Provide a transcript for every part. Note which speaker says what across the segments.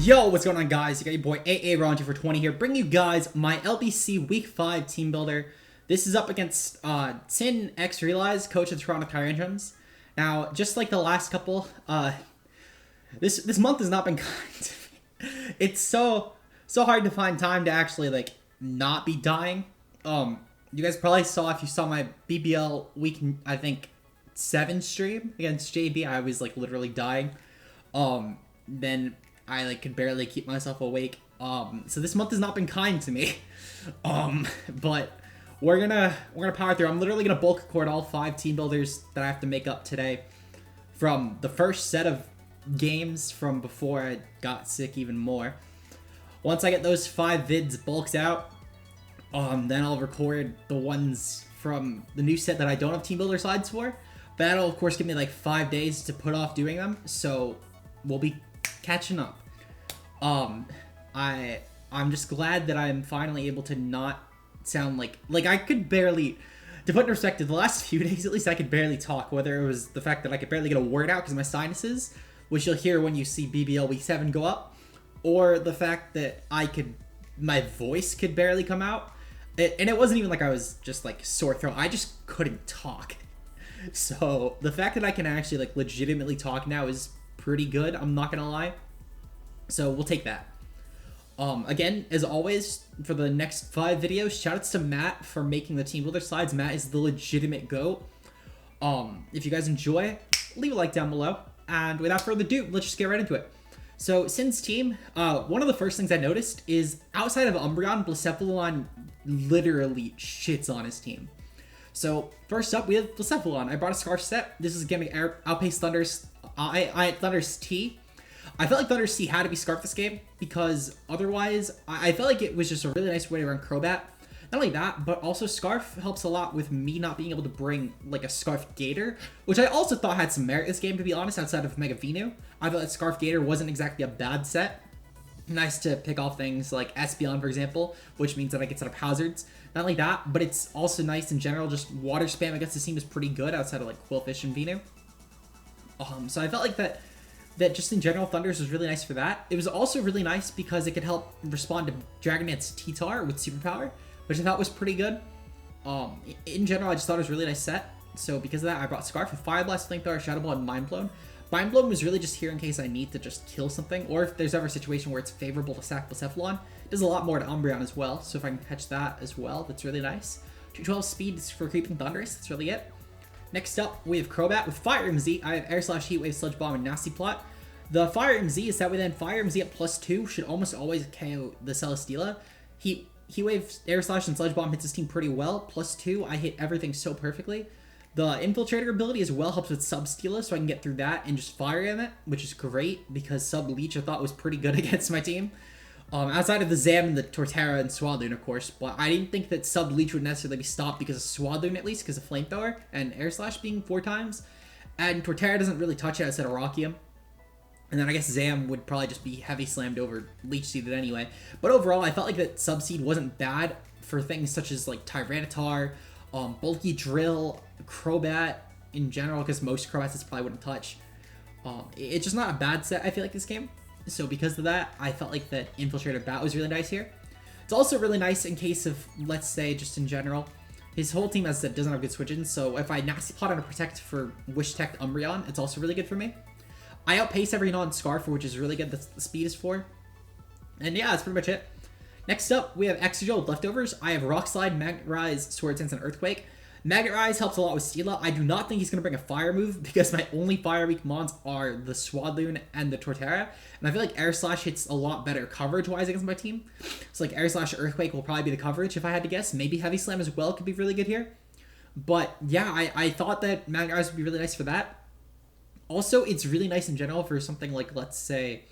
Speaker 1: Yo, what's going on, guys? You got your boy AAron2420 here, bringing you guys my LBC Week 5 team builder. This is up against Sin X Realize, coach of the Toronto Tyrantrons. Now, just like the last couple, this month has not been kind to me. It's so hard to find time to actually not be dying. You guys probably saw, if you saw my BBL week, I think 7 stream against JB, I was literally dying. Then I could barely keep myself awake. So this month has not been kind to me. But we're gonna power through. I'm literally gonna bulk record all 5 team builders that I have to make up today from the first set of games from before I got sick even more. Once I get those 5 vids bulked out, then I'll record the ones from the new set that I don't have team builder slides for. That'll of course give me 5 days to put off doing them, so we'll be catching up. I'm just glad that I'm finally able to not sound like I could barely, to put in perspective, the last few days at least I could barely talk, whether it was the fact that I could barely get a word out because of my sinuses, which you'll hear when you see BBL Week 7 go up, or the fact that my voice could barely come out. And it wasn't even like I was just sore throat, I just couldn't talk. So the fact that I can actually legitimately talk now is pretty good, I'm not gonna lie. So we'll take that. Again, as always, for the next 5 videos, shoutouts to Matt for making the team builder slides. Matt is the legitimate GOAT. If you guys enjoy, leave a like down below. And without further ado, let's just get right into it. So Sin's team, one of the first things I noticed is outside of Umbreon, Blacephalon literally shits on his team. So first up, we have Blacephalon. I brought a Scarf set. This is going to outpace Thunder's T. I felt like Thunder's T had to be Scarf this game because otherwise I felt like it was just a really nice way to run Crobat. Not only that, but also Scarf helps a lot with me not being able to bring a Scarf Gator, which I also thought had some merit this game, to be honest, outside of Mega Venu. I thought that Scarf Gator wasn't exactly a bad set. Nice to pick off things like Espeon, for example, which means that I can set up hazards. Not like that, but it's also nice in general. Just water spam against the team is pretty good outside of Quillfish and Venu. So I felt like that just in general, Thunders was really nice for that. It was also really nice because it could help respond to Dragon Dance T-Tar with Superpower, which I thought was pretty good. In general, I just thought it was a really nice set. So because of that, I brought Scarf with Fire Blast, Flamethrower, Shadow Ball, and Mind Blown. Mind Blown was really just here in case I need to just kill something, or if there's ever a situation where it's favorable to sack Blacephalon. It does a lot more to Umbreon as well, so if I can catch that as well, that's really nice. 212 speed for Creeping Thundurus, that's really it. Next up, we have Crobat with Fire MZ. I have Air Slash, Heat Wave, Sludge Bomb, and Nasty Plot. The Fire MZ is that way then Fire MZ at +2 should almost always KO the Celesteela. Heat Wave, Air Slash, and Sludge Bomb hits his team pretty well. +2, I hit everything so perfectly. The Infiltrator ability as well helps with Substeela, so I can get through that and just fire him it, which is great because Sub Leech I thought was pretty good against my team. Outside of the Zam and the Torterra and Swadloon, of course, but I didn't think that Sub Leech would necessarily be stopped because of Swadloon, at least, because of Flamethrower and Air Slash being 4 times. And Torterra doesn't really touch it outside of Rockium. And then I guess Zam would probably just be heavy slammed over Leech Seeded anyway. But overall, I felt like that Subseed wasn't bad for things such as Tyranitar, Bulky Drill, Crobat in general, because most Crobats this probably wouldn't touch. It's just not a bad set, I feel like, this game. So because of that, I felt like that Infiltrator Bat was really nice here. It's also really nice in case of, let's say, just in general, his whole team doesn't have good switch-ins, so if I Nasty Plot on a Protect for Wish Tech Umbreon, it's also really good for me. I outpace every non-Scarf, which is really good, the speed is 4. And yeah, that's pretty much it. Next up, we have Exegel with Leftovers. I have Rock Slide, Magnet Rise, Sword Sense, and Earthquake. Magnet Rise helps a lot with Steela. I do not think he's going to bring a Fire move because my only Fire weak mons are the Swadloon and the Torterra. And I feel like Air Slash hits a lot better coverage-wise against my team. So Air Slash Earthquake will probably be the coverage if I had to guess. Maybe Heavy Slam as well could be really good here. But yeah, I thought that Magnet Rise would be really nice for that. Also, it's really nice in general for something let's say,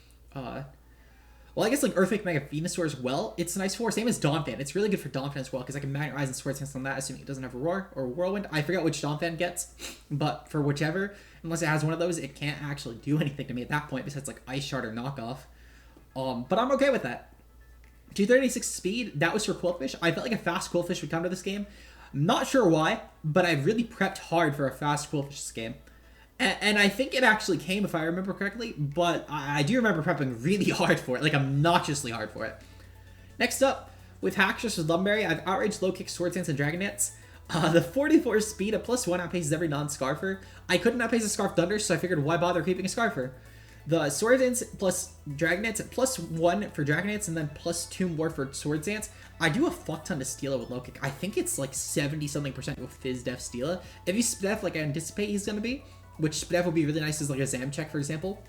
Speaker 1: well, I guess Earthquake Mega Venusaur as well. It's nice for, same as Donphan. It's really good for Donphan as well, because I can Magnet Rise and Sword Sense on that, assuming it doesn't have a Roar or Whirlwind. I forget which Donphan gets, but for whichever, unless it has one of those, it can't actually do anything to me at that point, besides Ice Shard or Knockoff. But I'm okay with that. 236 speed, that was for Quillfish. I felt like a fast Quillfish would come to this game. Not sure why, but I really prepped hard for a fast Quillfish this game. And I think it actually came, if I remember correctly, but I do remember prepping really hard for it, like obnoxiously hard for it. Next up, with Hackstress with Lumberry, I have Outrage, Low Kick, Sword Dance, and Dragon Dance. The 44 speed at +1 outpaces every non-Scarfer. I couldn't outpace a Scarf Thunder, so I figured why bother keeping a Scarfer. The Sword Dance plus Dragon Dance at +1 for Dragon Dance, and then +2 more for Sword Dance. I do a fuck ton to Steela with Low Kick. I think it's like 70-something% with Fizz Def Steela. If he's Spdef like I anticipate he's going to be, which Spdef would be really nice as like a Zam check, for example,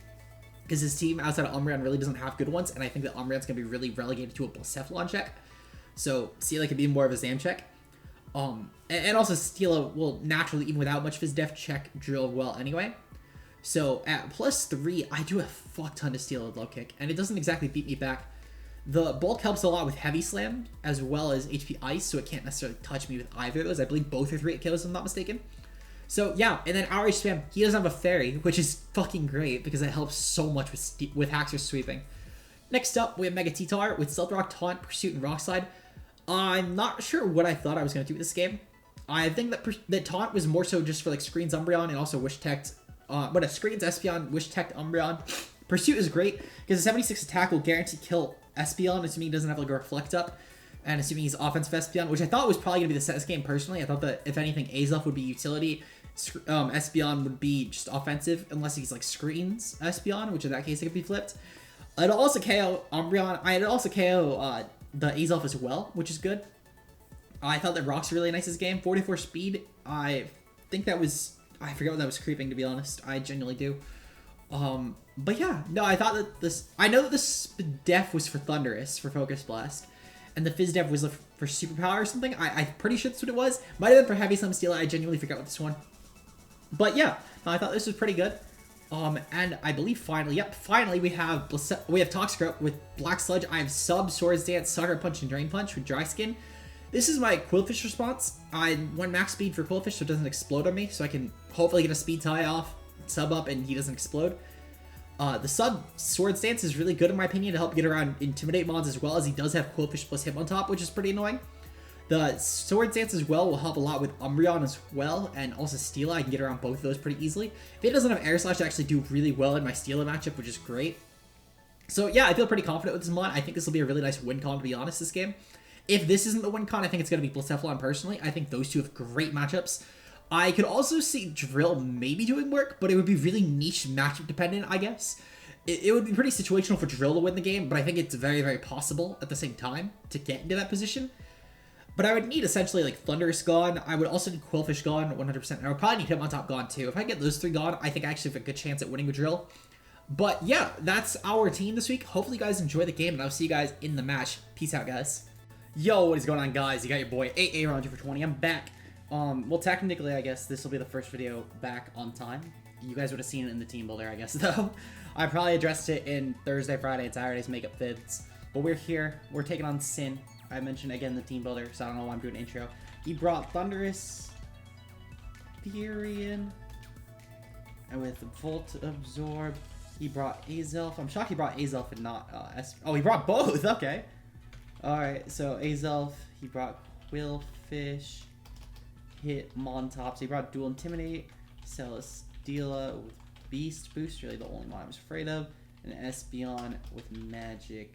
Speaker 1: because his team outside of Umbreon really doesn't have good ones, and I think that Umbreon's going to be really relegated to a Blacephalon check. So Steela could be more of a Zam check. And also Steela will naturally, even without much Fizz Def, check Drill well anyway. So at +3, I do a fuck ton to Steela with Low Kick, and it doesn't exactly beat me back. The bulk helps a lot with Heavy Slam, as well as HP Ice, so it can't necessarily touch me with either of those. I believe both are 3-hit kills, if I'm not mistaken. So yeah, and then Outrage Spam, he doesn't have a Fairy, which is fucking great, because it helps so much with Hackstress sweeping. Next up, we have Mega T-Tar with Stealth Rock, Taunt, Pursuit, and Rock Slide. I'm not sure what I thought I was going to do with this game. I think that Taunt was more so just for like Screens Umbreon and also Wish Tech. But a Screens Espeon, Wish Tech Umbreon. Pursuit is great because a 76 attack will guarantee kill Espeon, assuming he doesn't have like a Reflect Up, and assuming he's offensive Espeon, which I thought was probably going to be the settest game personally. I thought that if anything, Azelf would be utility, Espeon would be just offensive, unless he's like Screens Espeon, which in that case it could be flipped. It'll also KO Umbreon. It'll also KO the Azelf as well, which is good. I thought that Rock's really nice this game. 44 speed. I think that was... I forget what that was creeping, to be honest. I genuinely do. But yeah, no, I thought that this... I know that this def was for Thunderous, for Focus Blast, and the Fizz def was for Superpower or something. I'm pretty sure that's what it was. Might have been for Heavy Slam Steel. I genuinely forgot what this one. But yeah, I thought this was pretty good. And I believe finally, finally we have Toxic Rope with Black Sludge. I have Sub, Swords Dance, Sucker Punch, and Drain Punch with Dry Skin. This is my Quillfish response. I went max speed for Quillfish so it doesn't explode on me, so I can hopefully get a speed tie off, sub up, and he doesn't explode. The sub Swords Dance is really good in my opinion to help get around Intimidate mons, as well as he does have Quillfish plus Hitmontop, which is pretty annoying. The Swords Dance as well will help a lot with Umbreon as well, and also Steela. I can get around both of those pretty easily. If it doesn't have Air Slash, I actually do really well in my Steela matchup, which is great. So yeah, I feel pretty confident with this mon. I think this will be a really nice win con, to be honest, this game. If this isn't the win con, I think it's going to be Blacephalon personally. I think those two have great matchups. I could also see Drill maybe doing work, but it would be really niche matchup dependent, I guess. It would be pretty situational for Drill to win the game, but I think it's very, very possible at the same time to get into that position. But I would need essentially like Thunderous gone. I would also need Quillfish gone 100%. And I would probably need Hitmontop gone too. If I get those three gone, I think I actually have a good chance at winning with Drill. But yeah, that's our team this week. Hopefully you guys enjoy the game, and I'll see you guys in the match. Peace out, guys. Yo, what is going on, guys? You got your boy AAron2420. I'm back. Well, technically, I guess this will be the first video back on time. You guys would have seen it in the team builder, I guess, though. I probably addressed it in Thursday, Friday, and Saturday's makeup vids. But we're here. We're taking on Sin. I mentioned, again, the team builder, so I don't know why I'm doing an intro. He brought Thunderous, Therian, and with Volt Absorb, he brought Azelf. I'm shocked he brought Azelf and not Oh, he brought both! Okay. Alright, so Azelf, he brought Quillfish, Hitmontop, so he brought Dual Intimidate, Celesteela with Beast Boost, really the only one I was afraid of, and Espeon with Magic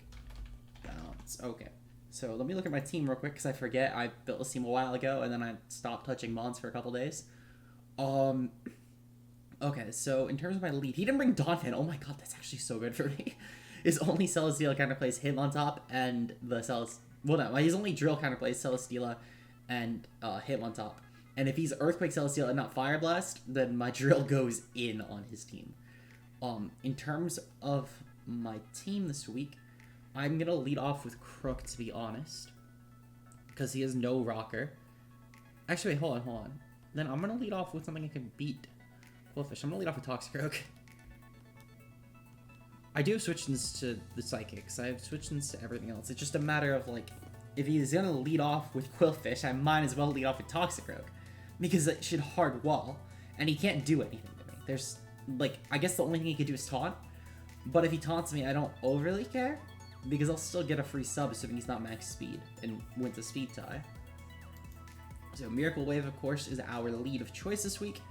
Speaker 1: Bounce. Okay, so let me look at my team real quick, because I forget. I built this team a while ago, and then I stopped touching mons for a couple days. Okay, so in terms of my lead, he didn't bring Donphan. Oh my god, that's actually so good for me. His only Celesteela counter plays Hitmontop and the well, no, his only Drill counter plays Celesteela and Hitmontop. And if he's Earthquake Celesteela and not Fire Blast, then my Drill goes in on his team. In terms of my team this week, I'm gonna lead off with Crook, to be honest, because he has no Rocker. Actually, wait, hold on. Then I'm gonna lead off with something I can beat Quillfish. I'm gonna lead off with Toxic Rogue. I do have switch-ins to the Psychics. I have switch-ins to everything else. It's just a matter of, like, if he's gonna lead off with Quillfish, I might as well lead off with Toxic Rogue. Because it should hard wall, and he can't do anything to me. There's, like, I guess the only thing he could do is taunt. But if he taunts me, I don't overly care, because I'll still get a free sub assuming he's not max speed, and wins a speed tie. So Miracle Wave, of course, is our lead of choice this week.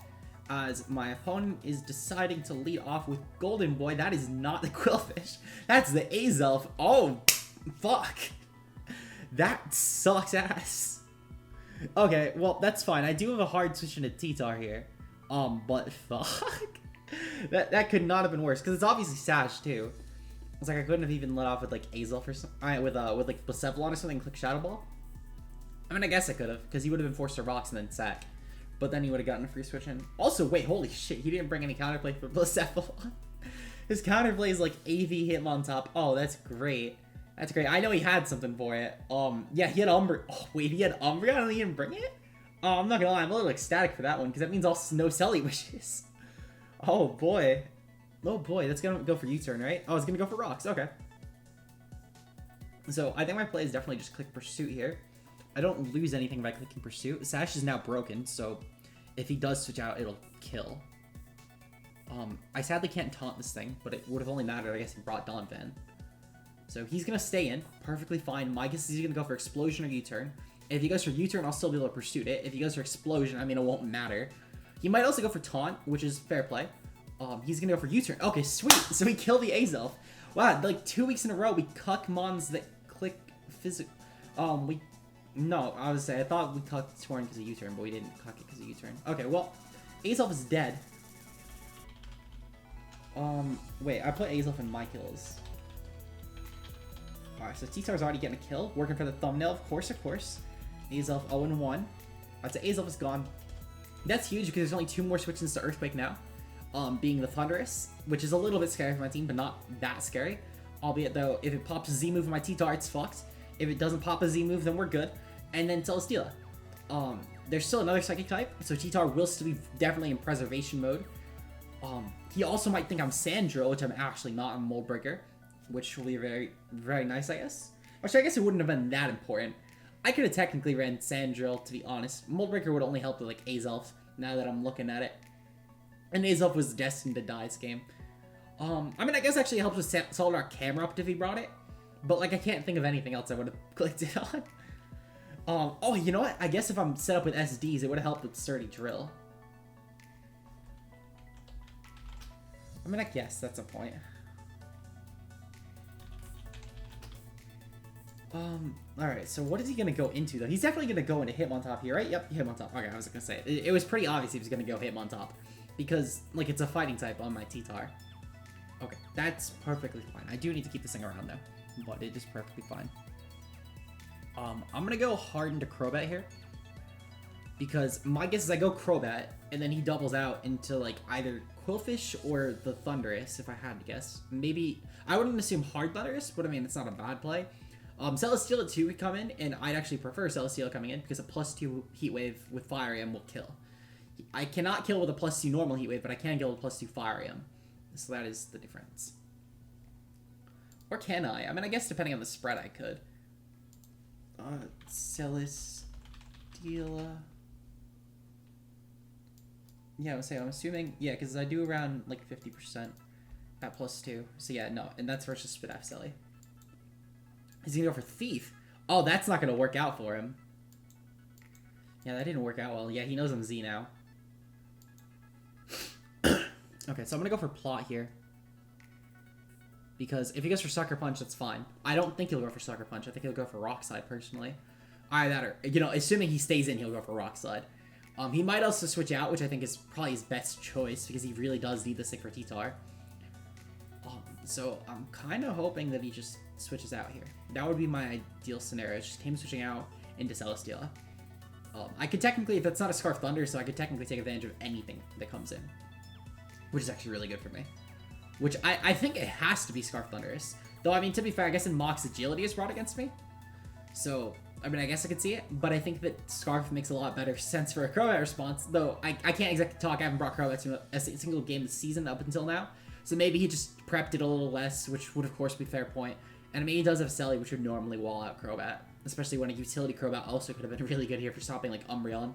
Speaker 1: as my opponent is deciding to lead off with Golden Boy. That is not the Quillfish. That's the Azelf. Oh, fuck. That sucks ass. Okay, well, that's fine. I do have a hard switch into T-Tar here. But fuck. That could not have been worse, because it's obviously Sash, too. It's like I couldn't have even let off with, like, Azelf or something. With like, Blacephalon or something, click Shadow Ball. I mean, I guess I could have, because he would have been forced to Rocks and then Sack. But then he would have gotten a free switch in. Also, wait, holy shit, he didn't bring any counterplay for Blacephalon. His counterplay is like AV Hitmontop. Oh, that's great. That's great. I know he had something for it. Yeah, he had Umbreon. Oh, wait, he had Umbreon and he didn't bring it? Oh, I'm not gonna lie, I'm a little ecstatic for that one, because that means all no Selly wishes. Oh, boy. Oh, boy, that's gonna go for U-turn, right? Oh, it's gonna go for Rocks. Okay. So, I think my play is definitely just click Pursuit here. I don't lose anything by clicking Pursuit. Sash is now broken, so if he does switch out, it'll kill. I sadly can't taunt this thing, but it would have only mattered, I guess, he brought Donphan. So he's going to stay in, perfectly fine. My guess is he's going to go for Explosion or U-turn. If he goes for U-turn, I'll still be able to Pursuit it. If he goes for Explosion, I mean, it won't matter. He might also go for Taunt, which is fair play. He's going to go for U-turn. Okay, sweet. So we kill the Azelf. Wow, like 2 weeks in a row, we cuck mons that click physical. No, I was saying, I thought we cucked Torn because of U-turn, but we didn't cuck it because of U-turn. Okay, well, Azelf is dead. Wait, I put Azelf in my kills. Alright, so T-Star's already getting a kill. Working for the thumbnail, of course, Azelf 0-1. I'd say Azelf is gone. That's huge because there's only 2 more switches to Earthquake now. Being the Thunderous, which is a little bit scary for my team, but not that scary. Albeit, though, if it pops a Z-move in my T-Tar, it's fucked. If it doesn't pop a Z-move, then we're good. And then Celesteela. There's still another Psychic type, so T-Tar will still be definitely in preservation mode. He also might think I'm Sandro, which I'm actually not. I'm Moldbreaker, which will be very, very nice, I guess. Which I guess it wouldn't have been that important. I could have technically ran Sandrill, to be honest. Moldbreaker would only help with, like, Azelf, now that I'm looking at it. And Azelf was destined to die this game. I mean, I guess actually it helps with Solidar Camerupt if he brought it. But, like, I can't think of anything else I would have clicked it on. Oh, you know what? I guess if I'm set up with SDs, it would have helped with Sturdy Drill. I mean, I guess that's a point. Alright, so what is he gonna go into, though? He's definitely gonna go into Hitmontop here, right? Yep, Hitmontop. Okay, I was gonna say, it was pretty obvious he was gonna go Hitmontop. Because, like, it's a fighting type on my T-Tar. Okay, that's perfectly fine. I do need to keep this thing around, though. But it is perfectly fine. I'm gonna go hard into Crobat here. Because my guess is I go Crobat, and then he doubles out into, like, either Quillfish or the Thunderous, if I had to guess. Maybe, I wouldn't assume hard Thunderous, but I mean, it's not a bad play. Celesteela 2 would come in, and I'd actually prefer Celesteela coming in, because a +2 Heat Wave with Fire Ram will kill. I cannot kill with a +2 normal Heat Wave, but I can kill with a +2 Fire Ram. So that is the difference. Or can I? I mean, I guess depending on the spread, I could. Celesteela. Yeah, I'm assuming, yeah, because I do around, like, 50% at +2. So yeah, no, and that's versus Spidaf Selly. He's gonna go for Thief. Oh, that's not gonna work out for him. Yeah, that didn't work out well. Yeah, he knows I'm Z now. Okay, so I'm gonna go for Plot here. Because if he goes for Sucker Punch, that's fine. I don't think he'll go for Sucker Punch. I think he'll go for Rock Slide, personally. Either that or, you know, assuming he stays in, he'll go for Rock Slide. He might also switch out, which I think is probably his best choice, because he really does need the stick for T-Tar. So I'm kind of hoping that he just switches out here. That would be my ideal scenario. It's just him switching out into Celesteela. I could technically, if it's not a Scarf Thunder, so I could technically take advantage of anything that comes in. Which is actually really good for me. Which I think it has to be Scarf Thunderous. Though, I mean, to be fair, I guess in Mox, Agility is brought against me. So, I mean, I guess I could see it. But I think that Scarf makes a lot better sense for a Crobat response. Though, I can't exactly talk. I haven't brought Crobat to a single game this season up until now. So maybe he just prepped it a little less, which would, of course, be fair point. And I mean, he does have Selly, which would normally wall out Crobat. Especially when a Utility Crobat also could have been really good here for stopping, like, Umbreon.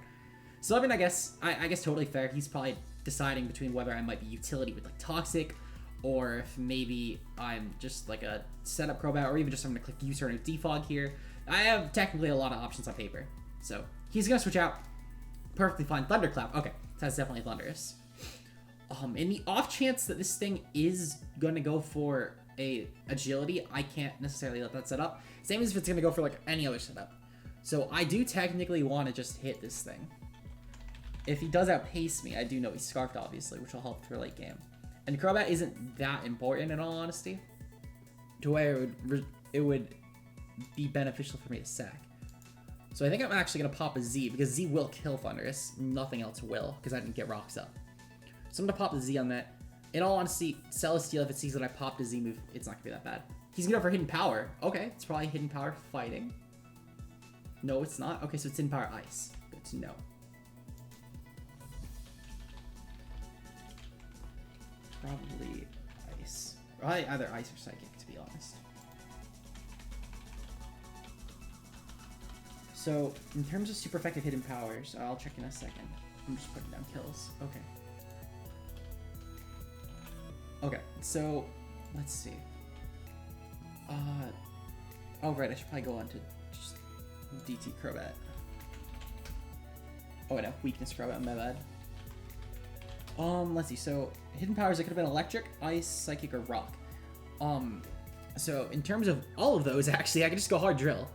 Speaker 1: So, I mean, I guess totally fair. He's probably deciding between whether I might be Utility with, like, Toxic, or if maybe I'm just, like, a setup Crobat, or even just I'm going to click U-turn and Defog here. I have technically a lot of options on paper. So, he's going to switch out. Perfectly fine. Thunderclap. Okay, so that's definitely Thunderous. In the off chance that this thing is going to go for a agility, I can't necessarily let that set up. Same as if it's going to go for like any other setup. So I do technically want to just hit this thing. If he does outpace me, I do know he's scarfed, obviously, which will help for late game. And Crobat isn't that important, in all honesty, to where it would be beneficial for me to sack. So I think I'm actually going to pop a Z, because Z will kill Thundurus. Nothing else will, because I didn't get rocks up. So I'm going to pop a Z on that. In all honesty, Celesteela, if it sees that I popped a Z move, it's not going to be that bad. He's going to go for Hidden Power. Okay, it's probably Hidden Power Fighting. No, it's not. Okay, so it's Hidden Power Ice. Good to know. Probably Ice. Probably either Ice or Psychic, to be honest. So, in terms of super effective hidden powers, I'll check in a second. I'm just putting down kills. Okay. Okay, so, let's see. Oh right, I should probably go on to just DT Crobat. Oh no, weakness Crobat, my bad. Let's see, so, hidden powers, it could have been Electric, Ice, Psychic, or Rock. So, in terms of all of those, actually, I could just go Hard Drill,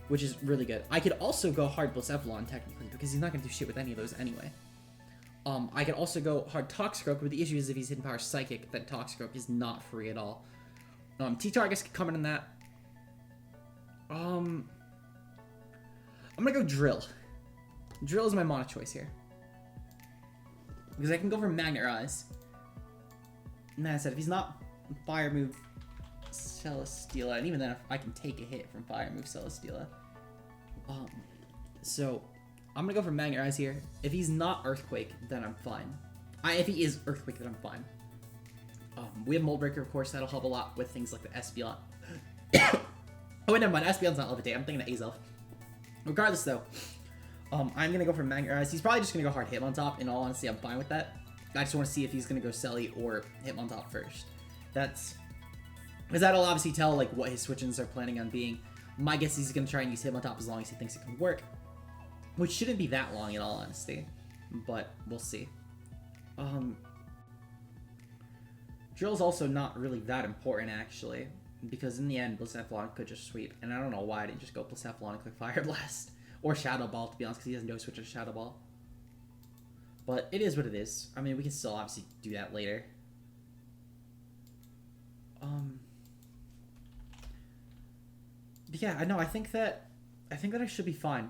Speaker 1: which is really good. I could also go Hard Blacephalon, technically, because he's not going to do shit with any of those anyway. I could also go Hard Toxicroak, but the issue is if he's Hidden Power Psychic, then Toxicroak is not free at all. T-Tar, I guess, could come in on that. I'm gonna go Drill. Drill is my mono choice here. Because I can go for Magnet Rise. And then I said, if he's not Fire Move Celesteela, and even then I can take a hit from Fire Move Celesteela. So I'm gonna go for Magnet Rise here. If he's not Earthquake, then I'm fine. If he is Earthquake, then I'm fine. We have Mold Breaker, of course, that'll help a lot with things like the Espeon. Oh wait, never mind, Espeon's not Levitate, I'm thinking of Azelf. Regardless though, I'm gonna go for Magnet Rise. He's probably just gonna go hard Hitmontop. In all honesty, I'm fine with that. I just want to see if he's gonna go Selly or Hitmontop first. That's because that'll obviously tell like what his switch-ins are planning on being. My guess is he's gonna try and use Hitmontop as long as he thinks it can work, which shouldn't be that long in all honesty, but we'll see. Drill's also not really that important actually, because in the end Blacephalon could just sweep, and I don't know why I didn't just go Blacephalon and click Fire Blast. Or Shadow Ball, to be honest, because he has no switch to Shadow Ball. But it is what it is. I mean, we can still obviously do that later. But yeah, I know. I think that I should be fine,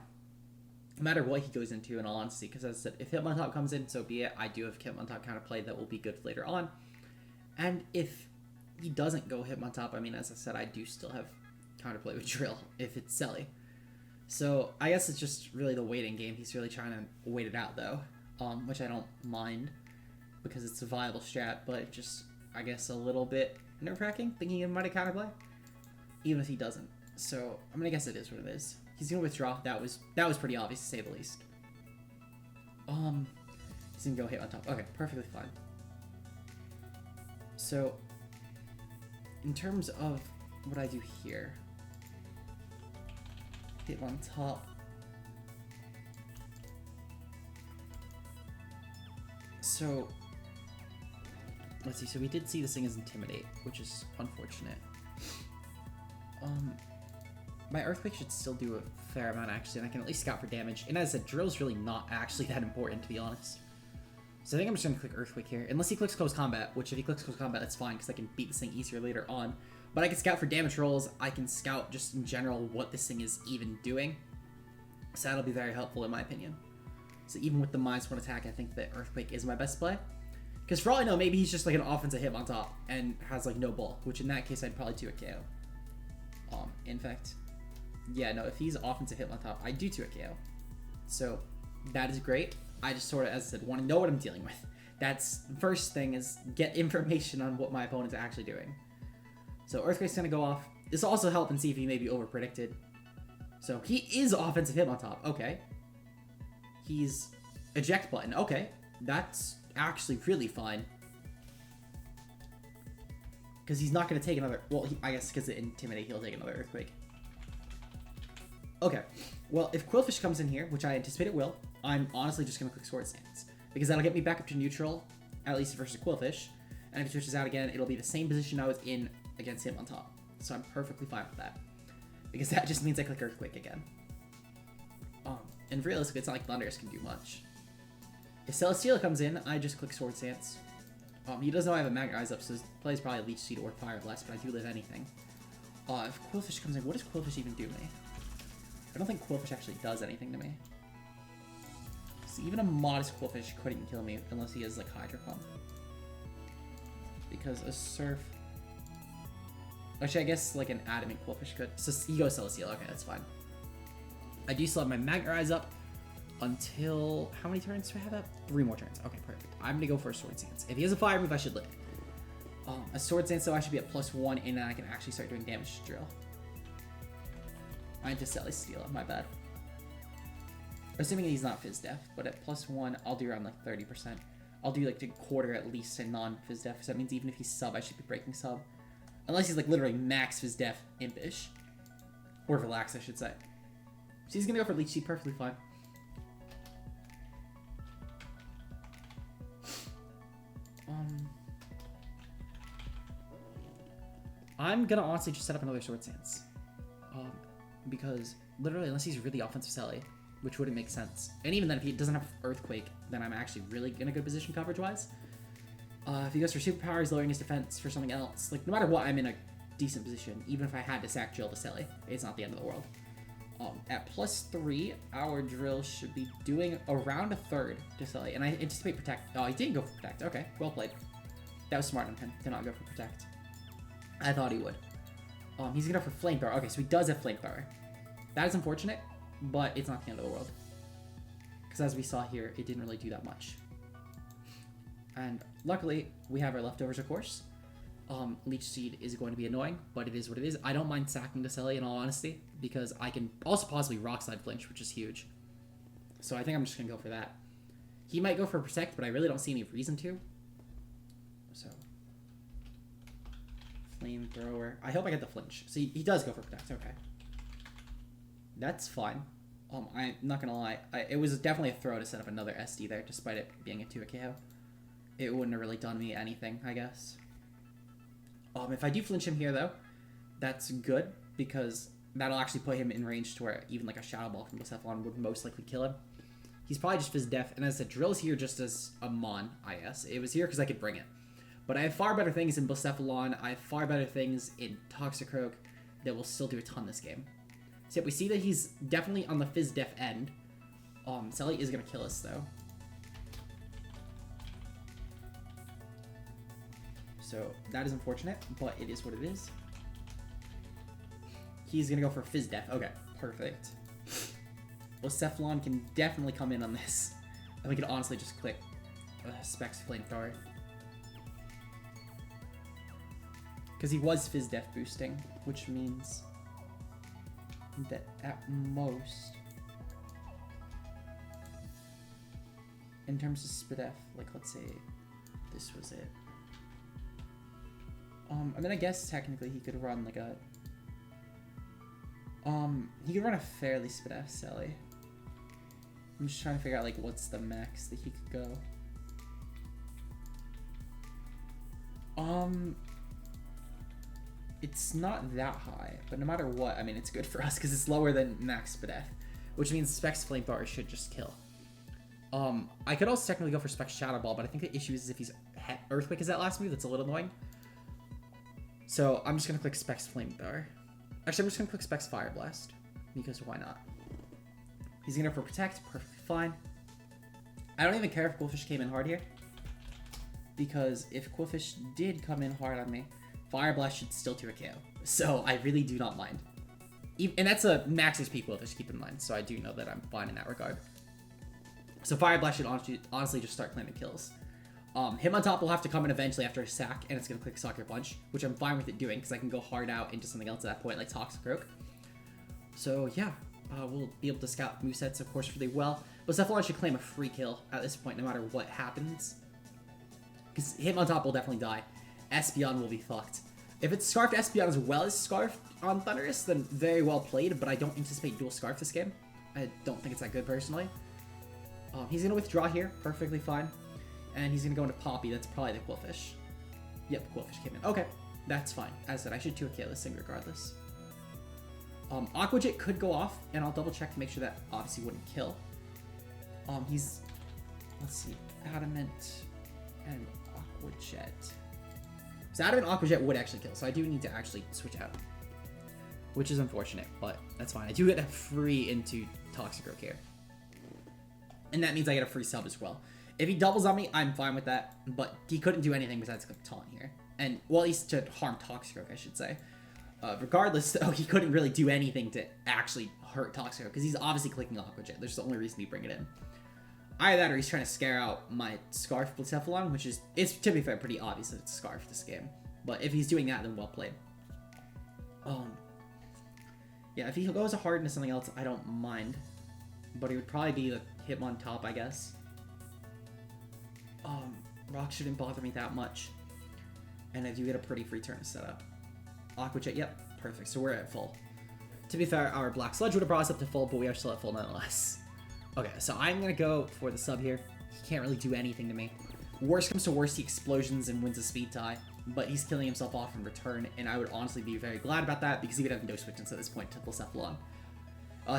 Speaker 1: no matter what he goes into. In all honesty, because as I said, if Hitmontop comes in, so be it. I do have Hitmontop counterplay that will be good later on. And if he doesn't go Hitmontop, I mean, as I said, I do still have counterplay with Drill if it's Selly. So I guess it's just really the waiting game. He's really trying to wait it out though, which I don't mind because it's a viable strat, but just I guess a little bit nerve-wracking thinking he might have counterplay, even if he doesn't. So I'm gonna guess it is what it is. He's gonna withdraw. That was pretty obvious to say the least. He's gonna go hit on top. Okay, perfectly fine. So in terms of what I do here. Hit on top. So let's see. So we did see this thing as Intimidate, which is unfortunate. My Earthquake should still do a fair amount actually, and I can at least scout for damage. And as I said, Drill's really not actually that important, to be honest. So I think I'm just gonna click Earthquake here, unless he clicks Close Combat. Which if he clicks Close Combat, that's fine because I can beat this thing easier later on. But I can scout for damage rolls. I can scout just in general what this thing is even doing. So that'll be very helpful in my opinion. So even with the -1 attack, I think that Earthquake is my best play. Because for all I know, maybe he's just like an offensive hit on top and has like no bulk, which in that case I'd probably 2 a KO. In fact, yeah, no, if he's offensive hit on top, I do 2 a KO. So that is great. I just sort of, as I said, want to know what I'm dealing with. That's the first thing, is get information on what my opponent's actually doing. So Earthquake's gonna go off. This will also help and see if he may be overpredicted. So he is offensive hit on top. Okay. He's eject button. Okay. That's actually really fine. Because he's not going to take another... Well, I guess because of Intimidate, he'll take another Earthquake. Okay. Well, if Quillfish comes in here, which I anticipate it will, I'm honestly just going to click Sword Stance. Because that'll get me back up to neutral. at least versus Quillfish. And if he switches out again, it'll be the same position I was in against him on top. So I'm perfectly fine with that. Because that just means I click Earthquake again. And realistically, it's not like Thundurus can do much. If Celesteela comes in, I just click Swords Dance. He does know I have a Magnet Rise up, so his play is probably Leech Seed or Fire Blast, but I do live anything. If Quillfish comes in, what does Quillfish even do to me? I don't think Quillfish actually does anything to me. So even a modest Quillfish couldn't kill me unless he has like Hydro Pump. Because a Surf... Actually, I guess like an Adamant Quillfish could. So he goes Celesteela. Okay, that's fine. I do still have my Magnet Rise up until... How many turns do I have up? 3 more turns. Okay, perfect. I'm going to go for a Swords Dance. If he has a Fire move, I should live. A Swords Dance, though, I should be at +1, and then I can actually start doing damage to Drill. I just Celesteela, my bad. Assuming he's not Fizz Def, but at +1, I'll do around like 30%. I'll do like a quarter at least in non-Fizz Def, so that means even if he's sub, I should be breaking sub. Unless he's like literally max Fizz Def Impish. Or Relax, I should say. So he's gonna go for Leech Seed, perfectly fine. I'm gonna honestly just set up another Swords Dance. Because literally, unless he's really offensive Sally, which wouldn't make sense. And even then, if he doesn't have Earthquake, then I'm actually really in a good position coverage-wise. If he goes for Superpower, he's lowering his defense for something else. Like, no matter what, I'm in a decent position. Even if I had to sack Drill to Sally, it's not the end of the world. At +3, our Drill should be doing around a third to Sally. And I anticipate Protect. Oh, he didn't go for Protect. Okay, well played. That was smart on him to not go for Protect. I thought he would. He's gonna go for Flamethrower. Okay, so he does have Flamethrower. That is unfortunate, but it's not the end of the world. Because as we saw here, it didn't really do that much. And luckily, we have our leftovers, of course. Leech Seed is going to be annoying, but it is what it is. I don't mind sacking to Sally, in all honesty, because I can also possibly Rock Slide Flinch, which is huge. So I think I'm just going to go for that. He might go for Protect, but I really don't see any reason to. So... Flamethrower. I hope I get the Flinch. So he does go for Protect, okay. That's fine. I'm not gonna lie. It was definitely a throw to set up another SD there, despite it being a 2 KO. It wouldn't have really done me anything, I guess. If I do flinch him here, though, that's good, because that'll actually put him in range to where even like a Shadow Ball from Blacephalon would most likely kill him. He's probably just Fizz Def, and as I said, Drill's here just as a Mon, I guess. It was here because I could bring it. But I have far better things in Blacephalon, I have far better things in Toxicroak that will still do a ton this game. So we see that he's definitely on the Fizz Def end. Sally is going to kill us, though. So that is unfortunate, but it is what it is. He's going to go for Fizz Def. Okay, perfect. Blacephalon can definitely come in on this. And we can honestly just click Specs Flamethrower. Because he was Fizz Def boosting, which means that at most, in terms of Spidef, like let's say this was it. I mean, I guess technically he could run like a, he could run a fairly Spidef Sally. I'm just trying to figure out like what's the max that he could go. It's not that high, but no matter what, I mean, it's good for us because it's lower than max Spidef, which means Specs Flamethrower should just kill. I could also technically go for Specs Shadow Ball, but I think the issue is if he's Earthquake is that last move, that's a little annoying. So I'm just going to click Specs Flamethrower. Actually, I'm just going to click Specs Fire Blast, because why not? He's going to go for Protect, perfectly fine. I don't even care if Quillfish came in hard here, because if Quillfish did come in hard on me, Fire Blast should still do a KO. So I really do not mind. And that's a max HP Quillfish, keep in mind, so I do know that I'm fine in that regard. So Fire Blast should honestly just start claiming kills. Him on top will have to come in eventually after a sack, and it's going to click Sucker Punch, which I'm fine with it doing, because I can go hard out into something else at that point, like Toxicroak. So yeah, we'll be able to scout movesets, of course, really well. But Blacephalon should claim a free kill at this point, no matter what happens. Because him on top will definitely die. Espeon will be fucked. If it's Scarfed Espeon as well as Scarfed on Thundurus, then very well played, but I don't anticipate dual Scarf this game. I don't think it's that good, personally. He's going to withdraw here, perfectly fine. And he's gonna go into Poppy. That's probably the Quillfish. Yep, Quillfish came in. Okay, that's fine. As I said, I should 2k this thing regardless. Aqua Jet could go off, and I'll double check to make sure that obviously wouldn't kill. He's, let's see, Adamant and Aqua Jet. So Adamant and Aqua Jet would actually kill, so I do need to actually switch out. Which is unfortunate, but that's fine. I do get a free into Toxicroak here. And that means I get a free sub as well. If he doubles on me, I'm fine with that, but he couldn't do anything besides taunt here. And, well, at least to harm Toxicroak, I should say. Regardless, though, he couldn't really do anything to actually hurt Toxicroak, because he's obviously clicking Aqua Jet. There's the only reason we bring it in. Either that, or he's trying to scare out my Scarf Blacephalon, which is, it's, to be fair, pretty obvious that it's Scarf this game. But if he's doing that, then well played. Yeah, if he goes hard into something else, I don't mind. But it would probably be the Hitmontop, I guess. Rock shouldn't bother me that much. And I do get a pretty free turn to set up. Aqua Jet, yep, perfect. So we're at full. To be fair, our Black Sludge would have brought us up to full, but we are still at full nonetheless. Okay, so I'm going to go for the sub here. He can't really do anything to me. Worst comes to worst, he explosions and wins a speed tie. But he's killing himself off in return, and I would honestly be very glad about that, because he would have no switches at this point to Blacephalon.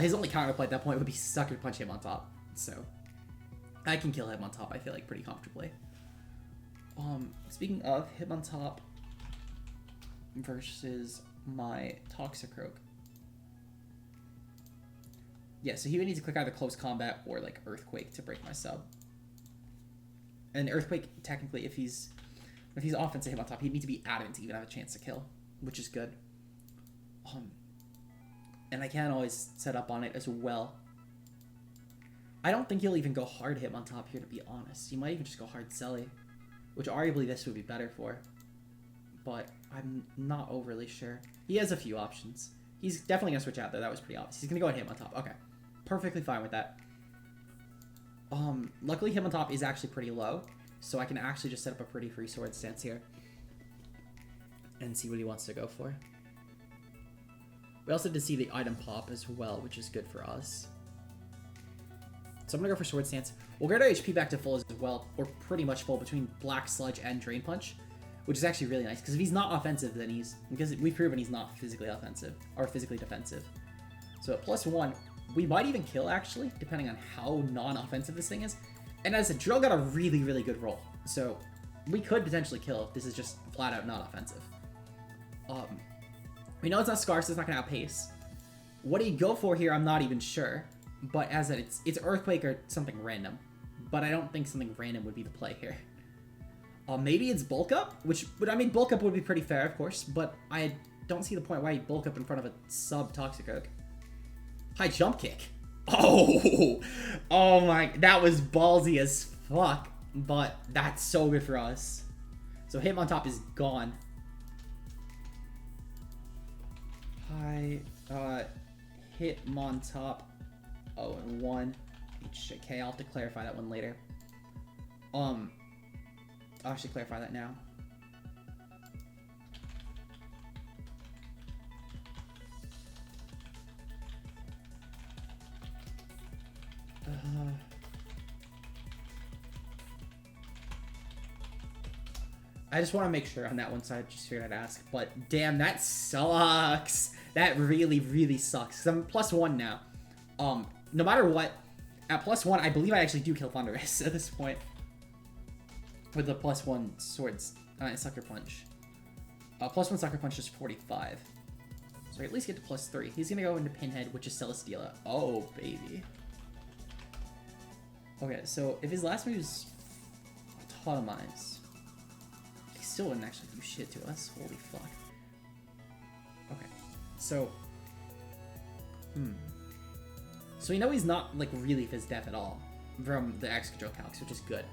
Speaker 1: His only counterplay at that point would be Sucker Punch Hitmontop. So, I can kill Hitmontop, I feel like, pretty comfortably. Speaking of Hitmontop versus my Toxicroak. Yeah, so he would need to click either Close Combat or, like, Earthquake to break my sub. And Earthquake, technically, if he's offensive Hitmontop, he'd need to be adamant to even have a chance to kill, which is good. And I can always set up on it as well. I don't think he'll even go hard Hitmontop here, to be honest. He might even just go hard Selly, which arguably this would be better for. But I'm not overly sure. He has a few options. He's definitely going to switch out, though. That was pretty obvious. He's going to go Hitmontop. Okay. Perfectly fine with that. Luckily, Hitmontop is actually pretty low, so I can actually just set up a pretty free sword stance here and see what he wants to go for. We also did see the item pop as well, which is good for us. So I'm going to go for sword stance. We'll get our HP back to full as well, or pretty much full between Black Sludge and Drain Punch, which is actually really nice, because if he's not offensive, then because we've proven he's not physically offensive, or physically defensive. So at +1, we might even kill, actually, depending on how non-offensive this thing is. And as I said, Drill got a really, really good roll. So we could potentially kill if this is just flat out not offensive. We know it's not Scarf, so it's not going to outpace. What he'd go for here, I'm not even sure. But as I said, it's Earthquake or something random. But I don't think something random would be the play here. Maybe it's Bulk Up, which I mean, Bulk Up would be pretty fair, of course. But I don't see the point why he'd Bulk Up in front of a sub-Toxicroak. High Jump Kick. Oh my, that was ballsy as fuck, but that's so good for us. So Hitmontop is gone. High Hitmontop 0-1. Okay, I'll have to clarify that one later. I'll actually clarify that now. I just want to make sure on that one, so I just figured I'd ask. But damn, that sucks. That really, really sucks. Because I'm +1 now. No matter what, at +1, I believe I actually do kill Thunderous at this point. With the +1 swords, Sucker Punch. +1 Sucker Punch is 45. So I at least get to +3. He's gonna go into Pinhead, which is Celesteela. Oh, baby. Okay, so if his last move is Autotomize, he still wouldn't actually do shit to us. Holy fuck. Okay, so... So we know he's not, like, really Fizz Death at all from the X-Control calcs, which is good.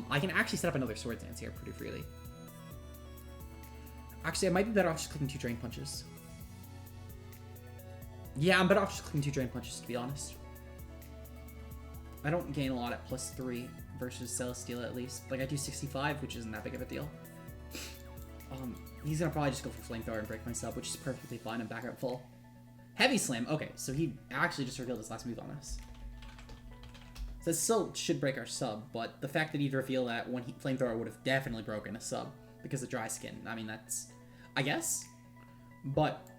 Speaker 1: I can actually set up another Sword Dance here pretty freely. Actually, I might be better off just clicking 2 Drain Punches. Yeah, I'm better off just clicking 2 Drain Punches, to be honest. I don't gain a lot at +3 versus Celesteela, at least. Like, I do 65, which isn't that big of a deal. He's gonna probably just go for Flamethrower and break my sub, which is perfectly fine. I'm back at full. Heavy Slam. Okay, so he actually just revealed his last move on us. So This still should break our sub, but the fact that he'd reveal that when Flamethrower would have definitely broken a sub because of Dry Skin. I mean, that's... I guess? But...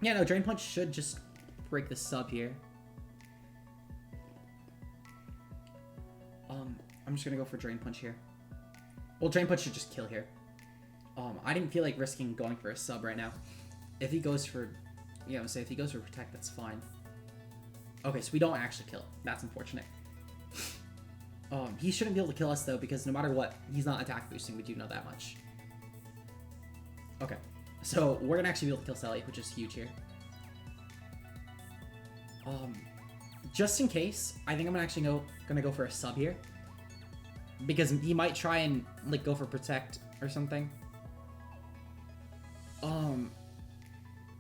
Speaker 1: yeah, no, Drain Punch should just break the sub here. I'm just gonna go for Drain Punch here. Well, Drain Punch should just kill here. I didn't feel like risking going for a sub right now. If he goes for... yeah, I'm saying if he goes for Protect, that's fine. Okay, so we don't actually kill. That's unfortunate. He shouldn't be able to kill us, though, because no matter what, he's not attack boosting. We do know that much. Okay, so we're gonna actually be able to kill Sally, which is huge here. Just in case, I think I'm actually gonna go for a sub here. Because he might try and, like, go for Protect or something.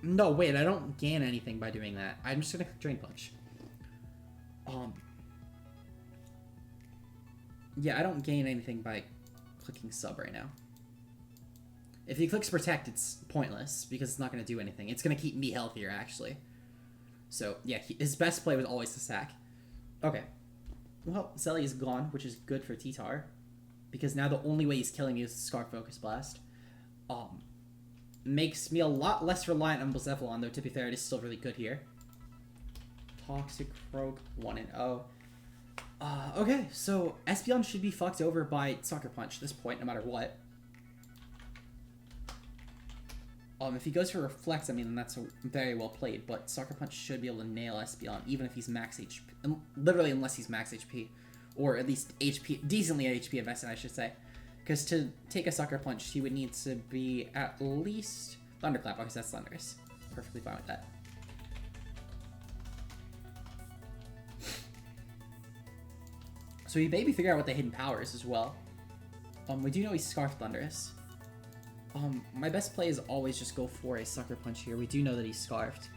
Speaker 1: No, wait, I don't gain anything by doing that. I'm just gonna Drain Punch. Yeah, I don't gain anything by clicking sub right now. If he clicks Protect, it's pointless, because it's not gonna do anything. It's gonna keep me healthier, actually. So, yeah, his best play was always to sack. Okay. Well, Selly is gone, which is good for T-Tar. Because now the only way he's killing me is Scarf Focus Blast. Makes me a lot less reliant on Blacephalon, though, to be fair, it is still really good here. Toxic Croak, 1-0. Okay, so Espeon should be fucked over by Sucker Punch at this point, no matter what. If he goes for Reflect, I mean, then that's very well played, but Sucker Punch should be able to nail Espeon, even if he's max HP. Literally, unless he's max HP. Or at least HP, decently HP invested, I should say. Because to take a Sucker Punch, he would need to be at least... Thunderclap, because that's Thunderous. Perfectly fine with that. So we maybe figure out what the hidden power is as well. We do know he's Scarf Thunderous. My best play is always just go for a Sucker Punch here. We do know that he's Scarfed.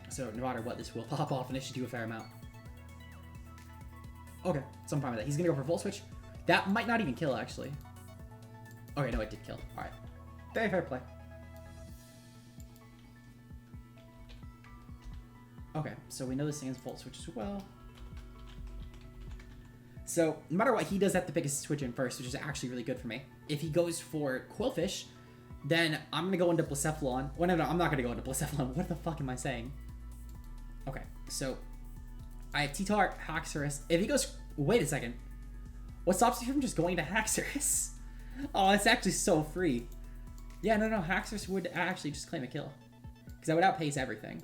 Speaker 1: So no matter what, this will pop off, and it should do a fair amount. Okay, so I'm fine with that. He's gonna go for Volt Switch. That might not even kill, actually. Okay, no, it did kill. Alright. Very fair play. Okay, so we know this thing is Volt Switch as well. So, no matter what, he does have to pick his Switch in first, which is actually really good for me. If he goes for Quillfish, then I'm going to go into Blacephalon. Well, no, I'm not going to go into Blacephalon. What the fuck am I saying? Okay, so I have T-Tar, Haxorus. If he goes... Wait a second. What stops you from just going to Haxorus? Oh, it's actually so free. Yeah, no, Haxorus would actually just claim a kill. Because that would outpace everything.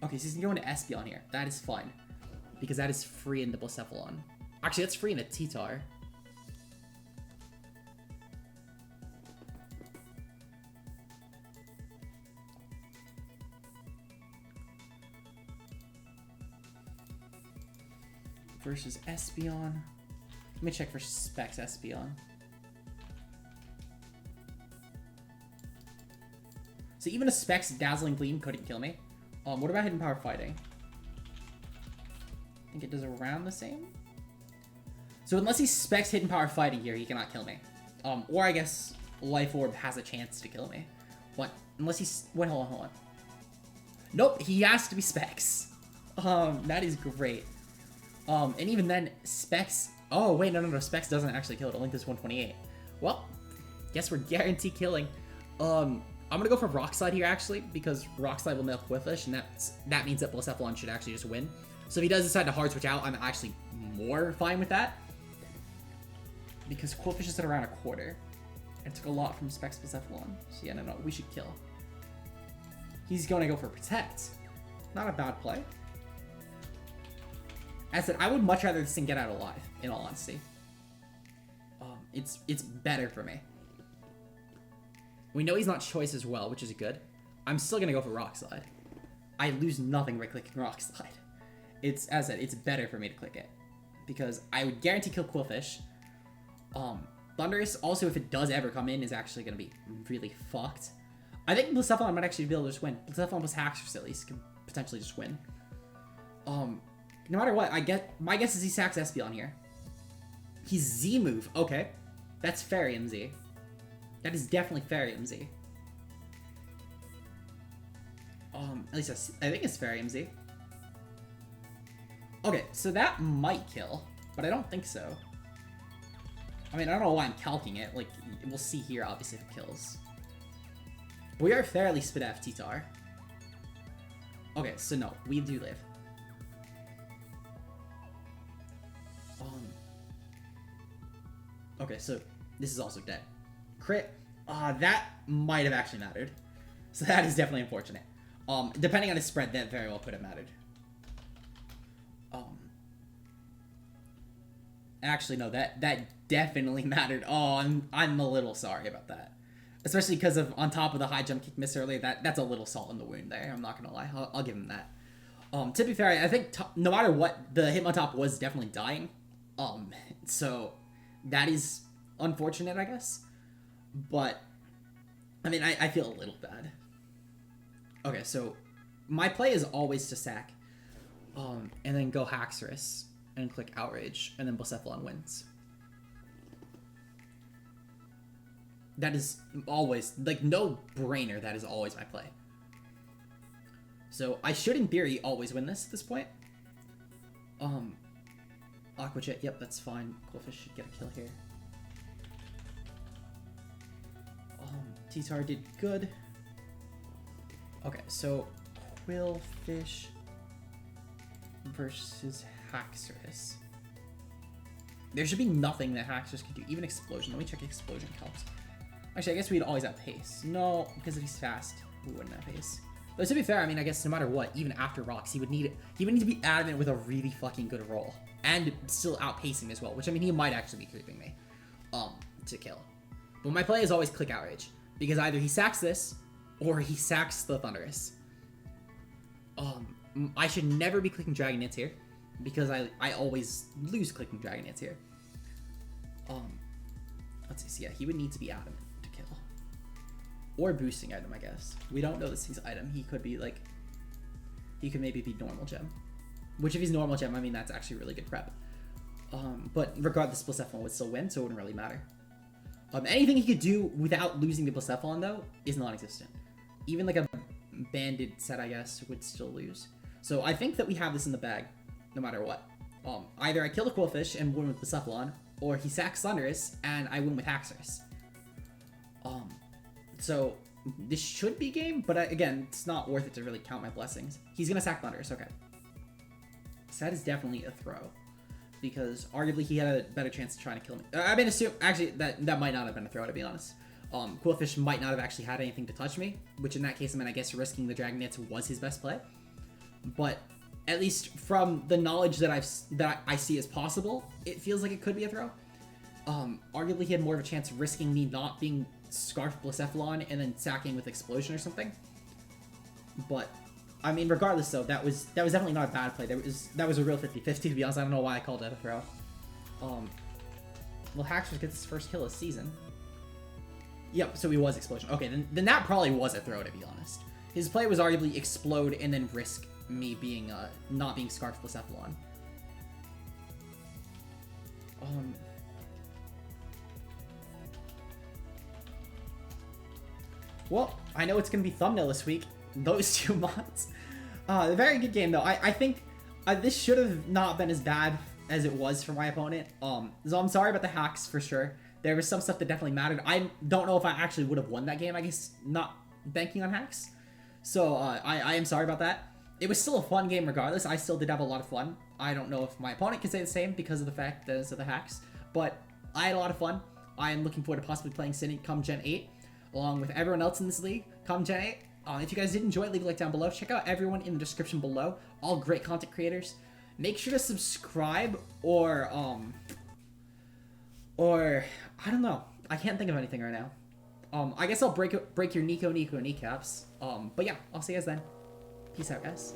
Speaker 1: Okay, so he's going to Espeon here. That is fun. Because that is free into Blacephalon. Actually, that's free into T-Tar. Versus Espeon. Let me check for Specs Espeon. So even a Specs Dazzling Gleam couldn't kill me. What about Hidden Power Fighting? I think it does around the same. So unless he Specs Hidden Power Fighting here, he cannot kill me. Or I guess Life Orb has a chance to kill me. What? Unless he's... Wait, hold on. Nope, he has to be Specs. That is great. And even then, Specs... Oh, wait, no. Specs doesn't actually kill it. Only does 128. Well, guess we're guaranteed killing. I'm gonna go for Rock Slide here, actually, because Rock Slide will nail Quillfish, and that means that Blacephalon should actually just win. So if he does decide to Hard Switch out, I'm actually more fine with that. Because Quillfish is at around a quarter. It took a lot from Specs Blacephalon. So yeah, no, we should kill. He's gonna go for Protect. Not a bad play. As I said, I would much rather this thing get out alive, in all honesty. It's better for me. We know he's not Choice as well, which is good. I'm still gonna go for Rock Slide. I lose nothing by clicking Rock Slide. As I said, it's better for me to click it. Because I would guarantee kill Quillfish. Thunderous, also, if it does ever come in, is actually gonna be really fucked. I think Blacephalon might actually be able to just win. Blacephalon plus Haxorus at least can potentially just win. No matter what, my guess is he sacks Espeon here. He's Z move. Okay. That's Fairy Z. That is definitely Fairy Z. At least I think it's fair AMZ. Okay, so that might kill, but I don't think so. I mean, I don't know why I'm calking it. Like, we'll see here, obviously, if it kills. We are fairly spit F T-Tar. Okay, so no, we do live. Okay, so this is also dead. Crit. That might have actually mattered. So that is definitely unfortunate. Depending on his spread, that very well could have mattered. Actually, no, that definitely mattered. Oh, I'm a little sorry about that. Especially because of on top of the high jump kick miss earlier, that's a little salt in the wound there. I'm not gonna lie. I'll give him that. To be fair, I think no matter what, the Hitmontop was definitely dying. So that is unfortunate, I guess. But I mean, I feel a little bad. Okay, so my play is always to sack, and then go Haxorus and click Outrage, and then Blacephalon wins. That is always, like, no brainer, that is always my play. So I should, in theory, always win this at this point. Aqua Jet, yep, that's fine. Qwilfish should get a kill here. T-Tar did good. Okay, so Qwilfish versus Haxorus. There should be nothing that Haxorus can do, even Explosion. Let me check Explosion counts. Actually, I guess we'd always have pace. No, because if he's fast, we wouldn't have pace. But to be fair, I mean, I guess no matter what, even after rocks, he would need to be adamant with a really fucking good roll. And still outpacing as well, which, I mean, he might actually be creeping me to kill. But my play is always click Outrage, because either he sacks this, or he sacks the Thunderous. I should never be clicking Dragon Dance here, because I always lose clicking Dragon Dance here. Let's see, so yeah, he would need to be adamant to kill. Or boosting item, I guess. We don't know this is his item. He could be like, he could maybe be normal gem. Which if he's normal gem, I mean, that's actually really good prep. But regardless, Blacephalon would still win, so it wouldn't really matter. Anything he could do without losing the Blacephalon, though, is non-existent. Even like a banded set, I guess, would still lose. So I think that we have this in the bag, no matter what. Either I kill the Qwilfish and win with Blacephalon, or he sacks Thunderous and I win with Haxorus. So this should be game, but again, it's not worth it to really count my blessings. He's gonna sack Thunderous, okay. So that is definitely a throw, because arguably he had a better chance of trying to kill me. I mean, actually, that might not have been a throw, to be honest. Qwilfish might not have actually had anything to touch me, which in that case, I mean, I guess risking the Dragon Dance was his best play. But at least from the knowledge that I see as possible, it feels like it could be a throw. Arguably, he had more of a chance of risking me not being Scarf Blacephalon and then sacking with Explosion or something. But I mean, regardless, though, that was definitely not a bad play. That was a real 50-50, to be honest. I don't know why I called it a throw. Well, Haxorus gets his first kill of the season. Yep, so he was Explosion. Okay, then that probably was a throw, to be honest. His play was arguably Explode and then risk me being not being Scarf Blacephalon. Well, I know it's gonna be thumbnail this week. Those two mods. A very good game, though. I think this should have not been as bad as it was for my opponent. So I'm sorry about the hacks, for sure. There was some stuff that definitely mattered. I don't know if I actually would have won that game, I guess, not banking on hacks. So I am sorry about that. It was still a fun game regardless. I still did have a lot of fun. I don't know if my opponent can say the same because of the fact that it's of the hacks, but I had a lot of fun. I am looking forward to possibly playing Cine come Gen 8, along with everyone else in this league come Gen 8. If you guys did enjoy it, leave a like down below. Check out everyone in the description below. All great content creators. Make sure to subscribe or I don't know. I can't think of anything right now. I guess I'll break your Nico kneecaps. But yeah, I'll see you guys then. Peace out, guys.